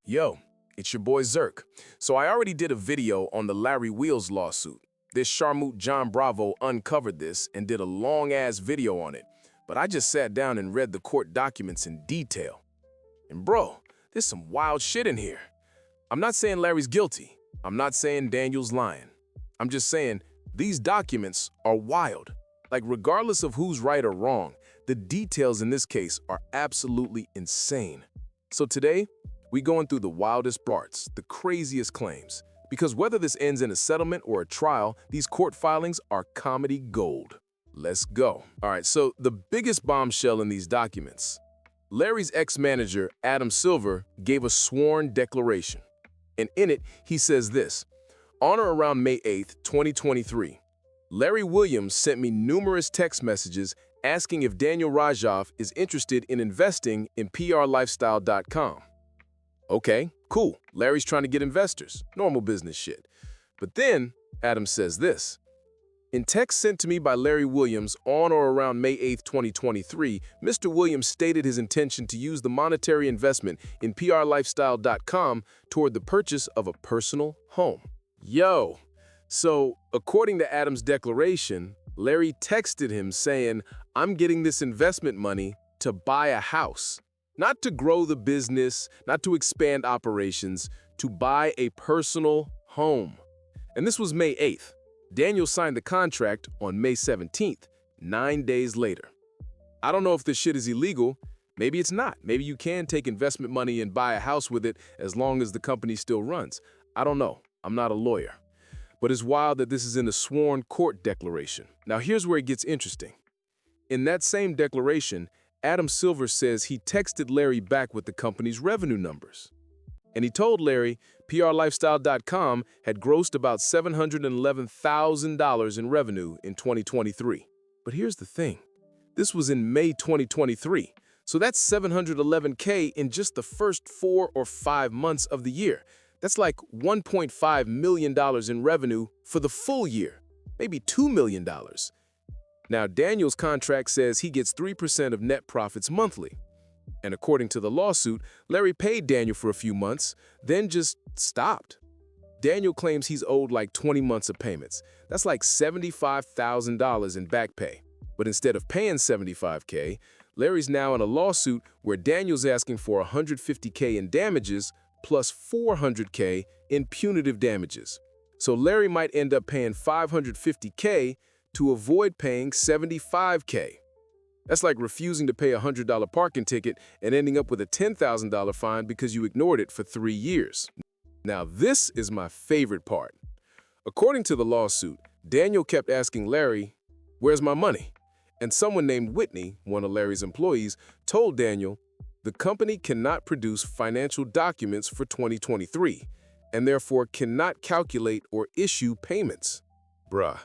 Yo, it's your boy Zerk. So I already did a video on the Larry Wheels lawsuit. This Charmoot Jon Bravo uncovered this and did a long-ass video on it. But I just sat down and read the court documents in detail. And bro, there's some wild shit in here. I'm not saying Larry's guilty. I'm not saying Daniel's lying. I'm just saying these documents are wild. Like, regardless of who's right or wrong, the details in this case are absolutely insane. So today, we going through the wildest parts, the craziest claims. Because whether this ends in a settlement or a trial, these court filings are comedy gold. Let's go. All right, so the biggest bombshell in these documents. Larry's ex-manager, Adam Silver, gave a sworn declaration. And in it, he says this: on or around May 8th, 2023, Larry Williams sent me numerous text messages asking if Daniel Rajoff is interested in investing in prlifestyle.com. Okay, cool. Larry's trying to get investors. Normal business shit. But then, Adam says this. In text sent to me by Larry Williams on or around May 8, 2023, Mr. Williams stated his intention to use the monetary investment in prlifestyle.com toward the purchase of a personal home. Yo, so according to Adam's declaration, Larry texted him saying, I'm getting this investment money to buy a house. Not to grow the business, not to expand operations, to buy a personal home. And this was May 8th. Daniel signed the contract on May 17th, 9 days later. I don't know if this shit is illegal. Maybe it's not. Maybe you can take investment money and buy a house with it as long as the company still runs. I don't know. I'm not a lawyer. But it's wild that this is in a sworn court declaration. Now here's where it gets interesting. In that same declaration, Adam Silver says he texted Larry back with the company's revenue numbers. And he told Larry prlifestyle.com had grossed about $711,000 in revenue in 2023. But here's the thing. This was in May 2023. So that's $711K in just the first 4 or 5 months of the year. That's like $1.5 million in revenue for the full year, maybe $2 million. Now, Daniel's contract says he gets 3% of net profits monthly. And according to the lawsuit, Larry paid Daniel for a few months, then just stopped. Daniel claims he's owed like 20 months of payments. That's like $75,000 in back pay. But instead of paying $75K, Larry's now in a lawsuit where Daniel's asking for $150K in damages plus $400K in punitive damages. So Larry might end up paying $550K to avoid paying $75K. That's like refusing to pay a $100 parking ticket and ending up with a $10,000 fine because you ignored it for 3 years. Now this is my favorite part. According to the lawsuit, Daniel kept asking Larry, "Where's my money?" And someone named Whitney, one of Larry's employees, told Daniel, the company cannot produce financial documents for 2023 and therefore cannot calculate or issue payments. Bruh.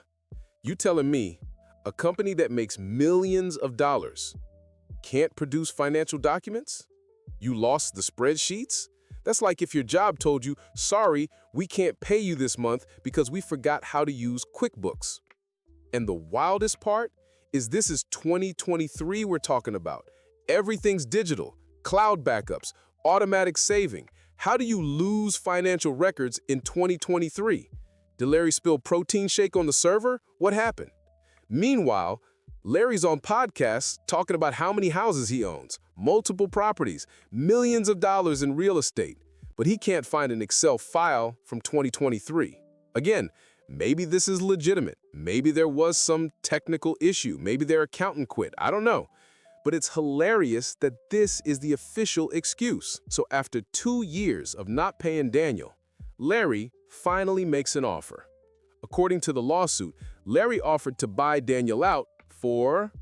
You telling me a company that makes millions of dollars can't produce financial documents? You lost the spreadsheets? That's like if your job told you, sorry, we can't pay you this month because we forgot how to use QuickBooks. And the wildest part is this is 2023 we're talking about. Everything's digital, cloud backups, automatic saving. How do you lose financial records in 2023? Did Larry spill protein shake on the server? What happened? Meanwhile, Larry's on podcasts talking about how many houses he owns, multiple properties, millions of dollars in real estate, but he can't find an Excel file from 2023. Again, maybe this is legitimate. Maybe there was some technical issue. Maybe their accountant quit. I don't know. But it's hilarious that this is the official excuse. So after 2 years of not paying Daniel, Larry finally makes an offer. According to the lawsuit, Larry offered to buy Daniel out for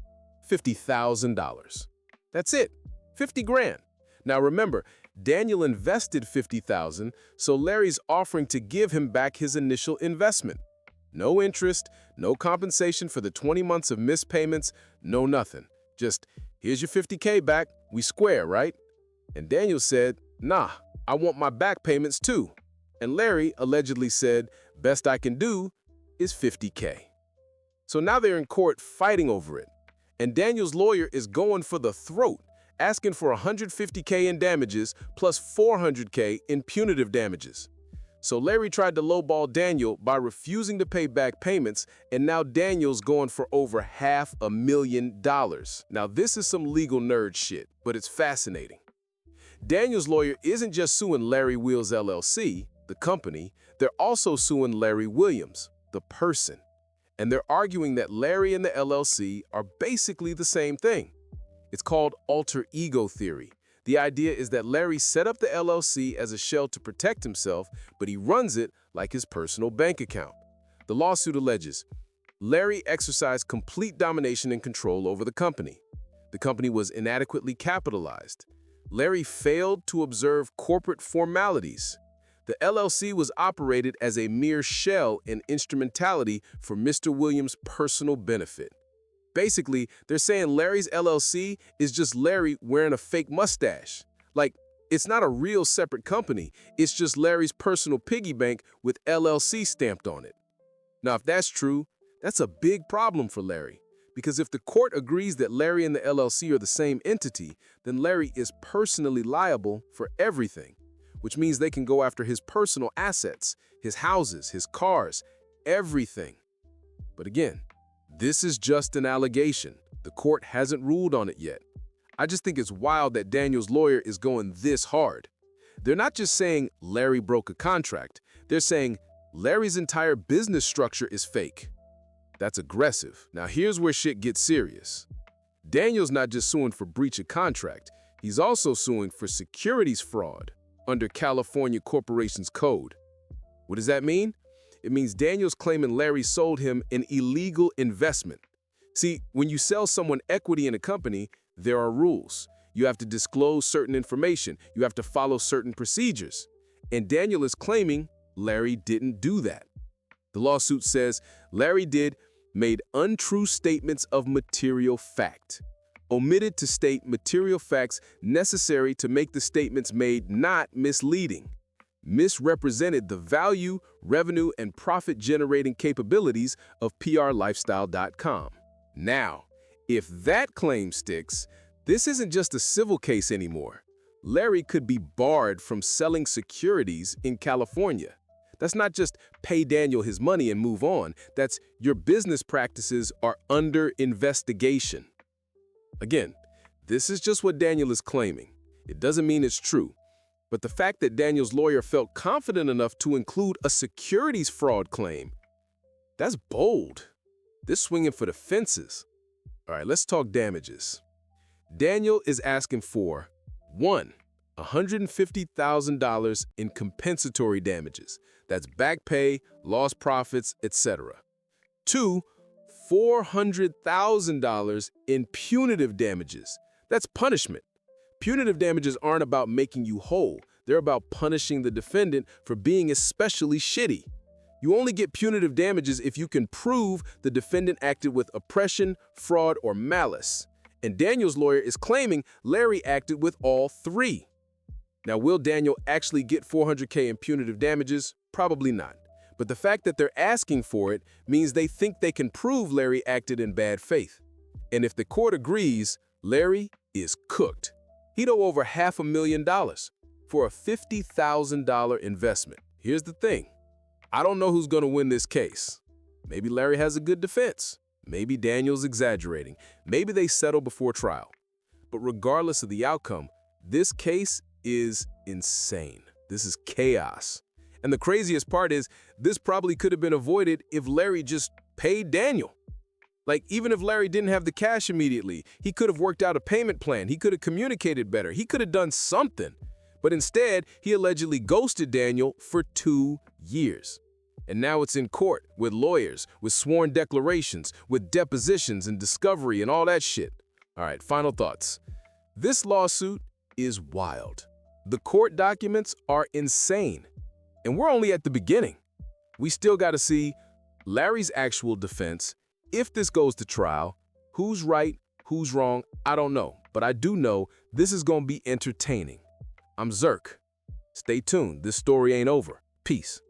$50,000. That's it, 50 grand. Now remember, Daniel invested $50,000, so Larry's offering to give him back his initial investment. No interest, no compensation for the 20 months of missed payments, no nothing. Just, here's your $50K back, we square, right? And Daniel said, nah, I want my back payments too. And Larry allegedly said, best I can do is $50K. So now they're in court fighting over it. And Daniel's lawyer is going for the throat, asking for $150K in damages plus $400K in punitive damages. So Larry tried to lowball Daniel by refusing to pay back payments, and now Daniel's going for over $500,000. Now this is some legal nerd shit, but it's fascinating. Daniel's lawyer isn't just suing Larry Wheels LLC, the company, they're also suing Larry Williams, the person. And they're arguing that Larry and the LLC are basically the same thing. It's called alter ego theory. The idea is that Larry set up the LLC as a shell to protect himself, but he runs it like his personal bank account. The lawsuit alleges Larry exercised complete domination and control over the company. The company was inadequately capitalized. Larry failed to observe corporate formalities. The LLC was operated as a mere shell and instrumentality for Mr. Williams' personal benefit. Basically, they're saying Larry's LLC is just Larry wearing a fake mustache. Like, it's not a real separate company, it's just Larry's personal piggy bank with LLC stamped on it. Now, if that's true, that's a big problem for Larry. Because if the court agrees that Larry and the LLC are the same entity, then Larry is personally liable for everything, which means they can go after his personal assets, his houses, his cars, everything. But again, this is just an allegation. The court hasn't ruled on it yet. I just think it's wild that Daniel's lawyer is going this hard. They're not just saying Larry broke a contract. They're saying Larry's entire business structure is fake. That's aggressive. Now here's where shit gets serious. Daniel's not just suing for breach of contract. He's also suing for securities fraud under California Corporations Code. What does that mean? It means Daniel's claiming Larry sold him an illegal investment. See, when you sell someone equity in a company, there are rules. You have to disclose certain information. You have to follow certain procedures. And Daniel is claiming Larry didn't do that. The lawsuit says Larry made untrue statements of material fact, omitted to state material facts necessary to make the statements made not misleading, misrepresented the value, revenue, and profit-generating capabilities of PRLifestyle.com. Now, if that claim sticks, this isn't just a civil case anymore. Larry could be barred from selling securities in California. That's not just pay Daniel his money and move on. That's your business practices are under investigation. Again, this is just what Daniel is claiming. It doesn't mean it's true. But the fact that Daniel's lawyer felt confident enough to include a securities fraud claim, that's bold. They're swinging for the fences. All right, let's talk damages. Daniel is asking for 1. $150,000 in compensatory damages. That's back pay, lost profits, etc. 2. $400,000 in punitive damages. That's punishment. Punitive damages aren't about making you whole. They're about punishing the defendant for being especially shitty. You only get punitive damages if you can prove the defendant acted with oppression, fraud, or malice. And Daniel's lawyer is claiming Larry acted with all three. Now, will Daniel actually get $400K in punitive damages? Probably not. But the fact that they're asking for it means they think they can prove Larry acted in bad faith. And if the court agrees, Larry is cooked. He'd owe over $500,000 for a $50,000 investment. Here's the thing. I don't know who's going to win this case. Maybe Larry has a good defense. Maybe Daniel's exaggerating. Maybe they settle before trial. But regardless of the outcome, this case is insane. This is chaos. And the craziest part is, this probably could have been avoided if Larry just paid Daniel. Like, even if Larry didn't have the cash immediately, he could have worked out a payment plan. He could have communicated better. He could have done something. But instead, he allegedly ghosted Daniel for 2 years. And now it's in court with lawyers, with sworn declarations, with depositions and discovery and all that shit. All right, final thoughts. This lawsuit is wild. The court documents are insane. And we're only at the beginning. We still got to see Larry's actual defense. If this goes to trial, who's right, who's wrong, I don't know. But I do know this is going to be entertaining. I'm Zerk. Stay tuned. This story ain't over. Peace.